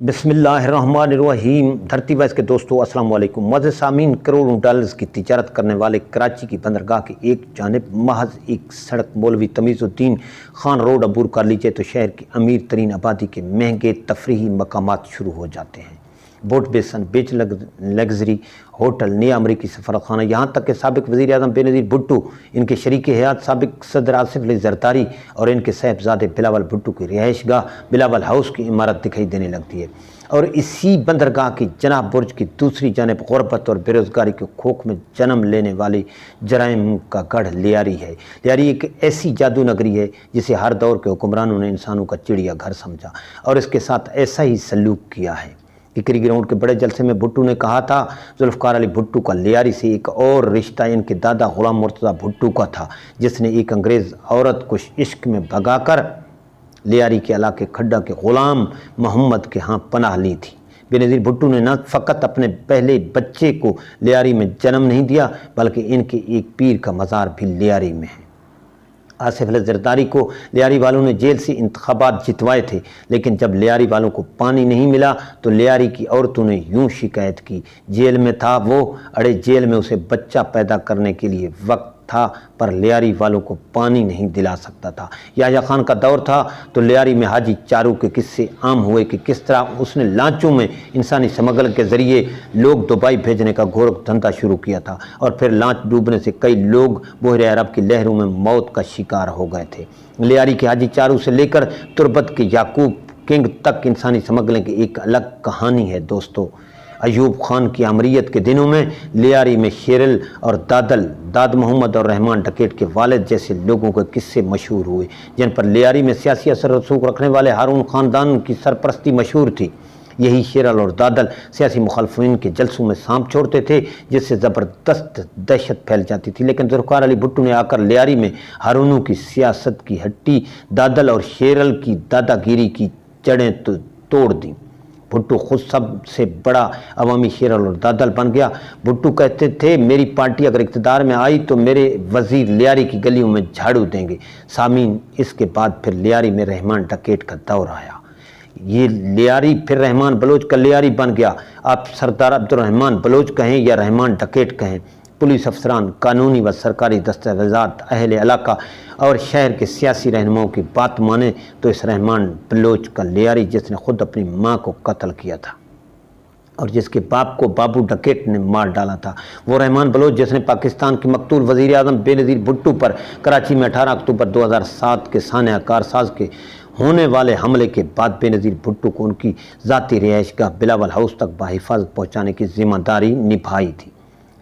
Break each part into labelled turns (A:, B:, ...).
A: بسم اللہ الرحمن الرحیم۔ دھرتی وائس کے دوستو السلام علیکم۔ معزز سامعین، کروڑوں ڈالرز کی تجارت کرنے والے کراچی کی بندرگاہ کے ایک جانب محض ایک سڑک مولوی تمیز الدین خان روڈ عبور کر لیجئے تو شہر کی امیر ترین آبادی کے مہنگے تفریحی مقامات شروع ہو جاتے ہیں۔ بوٹ بیسن، بیچ لگژری ہوٹل، نیا امریکی سفارت خانہ، یہاں تک کہ سابق وزیر اعظم بے نظیر بھٹو، ان کے شریک حیات سابق صدر آصف علی زرداری اور ان کے صاحبزادے بلاول بھٹو کی رہائش گاہ بلاول ہاؤس کی عمارت دکھائی دینے لگتی ہے، اور اسی بندرگاہ کی جناح برج کی دوسری جانب غربت اور بے روزگاری کے کھوک میں جنم لینے والی جرائم کا گڑھ لیاری ہے۔ لیاری ایک ایسی جادو نگری ہے جسے ہر دور کے حکمرانوں نے انسانوں کا چڑیا گھر سمجھا اور اس کے ساتھ ایسا ہی سلوک کیا ہے۔ ککری گراؤنڈ کے بڑے جلسے میں بھٹو نے کہا تھا، ذوالفقار علی بھٹو کا لیاری سے ایک اور رشتہ ان کے دادا غلام مرتضیٰ بھٹو کا تھا، جس نے ایک انگریز عورت کو عشق میں بھگا کر لیاری کے علاقے کھڈا کے غلام محمد کے ہاں پناہ لی تھی۔ بے نظیر بھٹو نے نہ فقط اپنے پہلے بچے کو لیاری میں جنم نہیں دیا بلکہ ان کے ایک پیر کا مزار بھی لیاری میں ہے۔ آصف علی زرداری کو لیاری والوں نے جیل سے انتخابات جتوائے تھے، لیکن جب لیاری والوں کو پانی نہیں ملا تو لیاری کی عورتوں نے یوں شکایت کی، جیل میں تھا وہ، اڑے جیل میں اسے بچہ پیدا کرنے کے لیے وقت تھا پر لیاری والوں کو پانی نہیں دلا سکتا تھا۔ یحییٰ خان کا دور تھا تو لیاری میں حاجی چارو کے قصے عام ہوئے کہ کس طرح اس نے لانچوں میں انسانی سمگلنگ کے ذریعے لوگ دبئی بھیجنے کا گھور دھندا شروع کیا تھا، اور پھر لانچ ڈوبنے سے کئی لوگ بحر عرب کی لہروں میں موت کا شکار ہو گئے تھے۔ لیاری کے حاجی چارو سے لے کر تربت کے یعقوب کنگ تک انسانی سمگلنگ کی ایک الگ کہانی ہے دوستو۔ ایوب خان کی امریت کے دنوں میں لیاری میں شیرل اور داد محمد اور رحمان ڈکیٹ کے والد جیسے لوگوں کے قصے مشہور ہوئے، جن پر لیاری میں سیاسی اثر و رسوخ رکھنے والے ہارون خاندان کی سرپرستی مشہور تھی۔ یہی شیرل اور دادل سیاسی مخالفین کے جلسوں میں سانپ چھوڑتے تھے، جس سے زبردست دہشت پھیل جاتی تھی، لیکن ذوالفقار علی بھٹو نے آ کر لیاری میں ہارونوں کی سیاست کی ہٹی، دادل اور شیرل کی دادا گیری کی جڑیں توڑ دیں۔ بھٹو خود سب سے بڑا عوامی شیرل اور دادل بن گیا۔ بھٹو کہتے تھے، میری پارٹی اگر اقتدار میں آئی تو میرے وزیر لیاری کی گلیوں میں جھاڑو دیں گے۔ سامعین، اس کے بعد پھر لیاری میں رحمان ڈکیٹ کا دور آیا۔ یہ لیاری پھر رحمان بلوچ کا لیاری بن گیا۔ آپ سردار عبدالرحمان بلوچ کہیں یا رحمان ڈکیٹ کہیں، پولیس افسران، قانونی و سرکاری دستاویزات، اہل علاقہ اور شہر کے سیاسی رہنماؤں کی بات مانے تو اس رحمان بلوچ کا لیاری، جس نے خود اپنی ماں کو قتل کیا تھا اور جس کے باپ کو بابو ڈکیٹ نے مار ڈالا تھا، وہ رحمان بلوچ جس نے پاکستان کے مقتول وزیر اعظم بے نظیر بھٹو پر کراچی میں 18 اکتوبر 2007 کے سانحہ کارساز کے ہونے والے حملے کے بعد بے نظیر بھٹو کو ان کی ذاتی رہائش گاہ بلاول ہاؤس تک بحفاظت پہنچانے کی ذمہ داری نبھائی تھی۔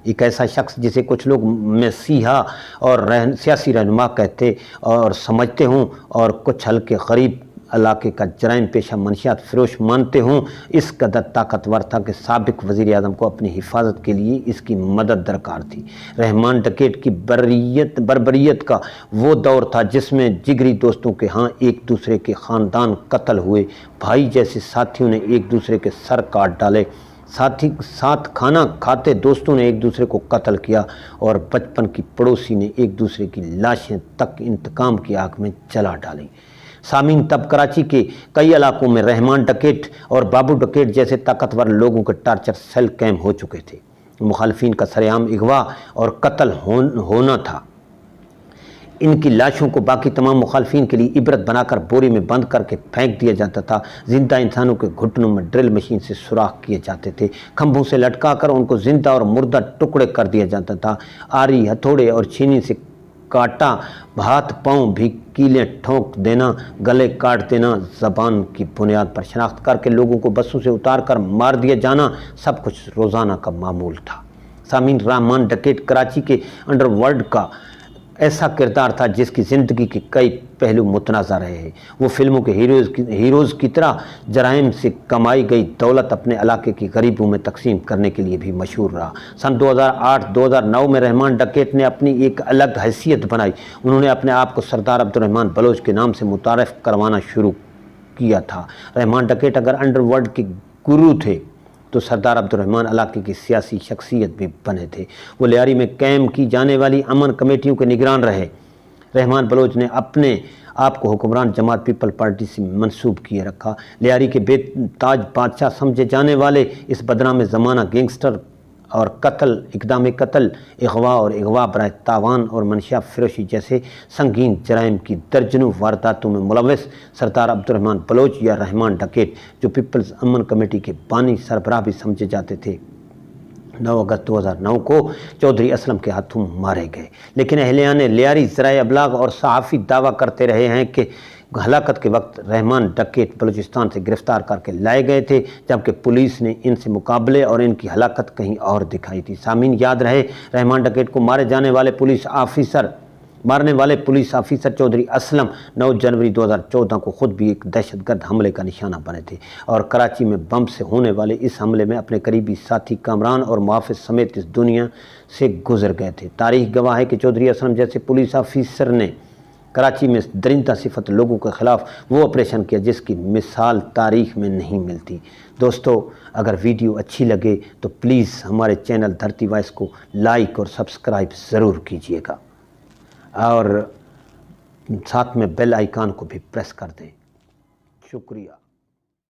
A: ایک ایسا شخص جسے کچھ لوگ مسیحا اور سیاسی رہنما کہتے اور سمجھتے ہوں اور کچھ ہلکے غریب علاقے کا جرائم پیشہ منشیات فروش مانتے ہوں، اس قدر طاقتور تھا کہ سابق وزیر اعظم کو اپنی حفاظت کے لیے اس کی مدد درکار تھی۔ رحمان ڈکیٹ کی بربریت کا وہ دور تھا جس میں جگری دوستوں کے ہاں ایک دوسرے کے خاندان قتل ہوئے، بھائی جیسے ساتھیوں نے ایک دوسرے کے سر کاٹ ڈالے، ساتھ کھانا کھاتے دوستوں نے ایک دوسرے کو قتل کیا، اور بچپن کی پڑوسی نے ایک دوسرے کی لاشیں تک انتقام کی آگ میں جلا ڈالیں۔ سامعین، تب کراچی کے کئی علاقوں میں رحمان ڈکیٹ اور بابو ڈکیٹ جیسے طاقتور لوگوں کے ٹارچر سیل قائم ہو چکے تھے۔ مخالفین کا سر عام اغوا اور قتل ہونا تھا۔ ان کی لاشوں کو باقی تمام مخالفین کے لیے عبرت بنا کر بوری میں بند کر کے پھینک دیا جاتا تھا۔ زندہ انسانوں کے گھٹنوں میں ڈرل مشین سے سوراخ کیے جاتے تھے، کھمبوں سے لٹکا کر ان کو زندہ اور مردہ ٹکڑے کر دیا جاتا تھا۔ آری، ہتھوڑے اور چھینی سے کاٹا، ہاتھ پاؤں بھی کیلیں ٹھونک دینا، گلے کاٹ دینا، زبان کی بنیاد پر شناخت کر کے لوگوں کو بسوں سے اتار کر مار دیا جانا، سب کچھ روزانہ کا معمول تھا۔ سامعین، رحمان ڈکیٹ کراچی کے انڈر ورلڈ کا ایسا کردار تھا جس کی زندگی کے کئی پہلو متنازع رہے ہیں۔ وہ فلموں کے ہیروز کی طرح جرائم سے کمائی گئی دولت اپنے علاقے کی غریبوں میں تقسیم کرنے کے لیے بھی مشہور رہا۔ سن 2008-2009 میں رحمان ڈکیٹ نے اپنی ایک الگ حیثیت بنائی۔ انہوں نے اپنے آپ کو سردار عبدالرحمان بلوچ کے نام سے متعارف کروانا شروع کیا تھا۔ رحمان ڈکیٹ اگر انڈر ورلڈ کے گرو تھے تو سردار عبدالرحمان علاقے کی سیاسی شخصیت بھی بنے تھے۔ وہ لیاری میں قائم کی جانے والی امن کمیٹیوں کے نگران رہے۔ رحمان بلوچ نے اپنے آپ کو حکمران جماعت پیپل پارٹی سے منسوب کیے رکھا۔ لیاری کے بے تاج بادشاہ سمجھے جانے والے اس بدنام زمانہ گینگسٹر اور اقدام قتل، اغوا اور اغوا برائے تاوان اور منشیہ فروشی جیسے سنگین جرائم کی درجنوں وارداتوں میں ملوث سردار عبدالرحمن بلوچ یا رحمان ڈکیت، جو پیپلز امن کمیٹی کے بانی سربراہ بھی سمجھے جاتے تھے، 9 اگست 2009 کو چودھری اسلم کے ہاتھوں مارے گئے۔ لیکن اہلیان لیاری ذرائع ابلاغ اور صحافی دعویٰ کرتے رہے ہیں کہ ہلاکت کے وقت رحمان ڈکیت بلوچستان سے گرفتار کر کے لائے گئے تھے، جبکہ پولیس نے ان سے مقابلے اور ان کی ہلاکت کہیں اور دکھائی تھی۔ سامعین، یاد رہے رحمان ڈکیت کو مارنے والے پولیس آفیسر چودھری اسلم 9 جنوری 2014 کو خود بھی ایک دہشت گرد حملے کا نشانہ بنے تھے اور کراچی میں بم سے ہونے والے اس حملے میں اپنے قریبی ساتھی کامران اور محافظ سمیت اس دنیا سے گزر گئے تھے۔ تاریخ گواہ ہے کہ چودھری اسلم جیسے پولیس آفیسر نے کراچی میں درندہ صفت لوگوں کے خلاف وہ آپریشن کیا جس کی مثال تاریخ میں نہیں ملتی۔ دوستو، اگر ویڈیو اچھی لگے تو پلیز ہمارے چینل دھرتی وائس کو لائک اور سبسکرائب ضرور کیجیے گا، اور ساتھ میں بیل آئیکن کو بھی پریس کر دیں۔ شکریہ۔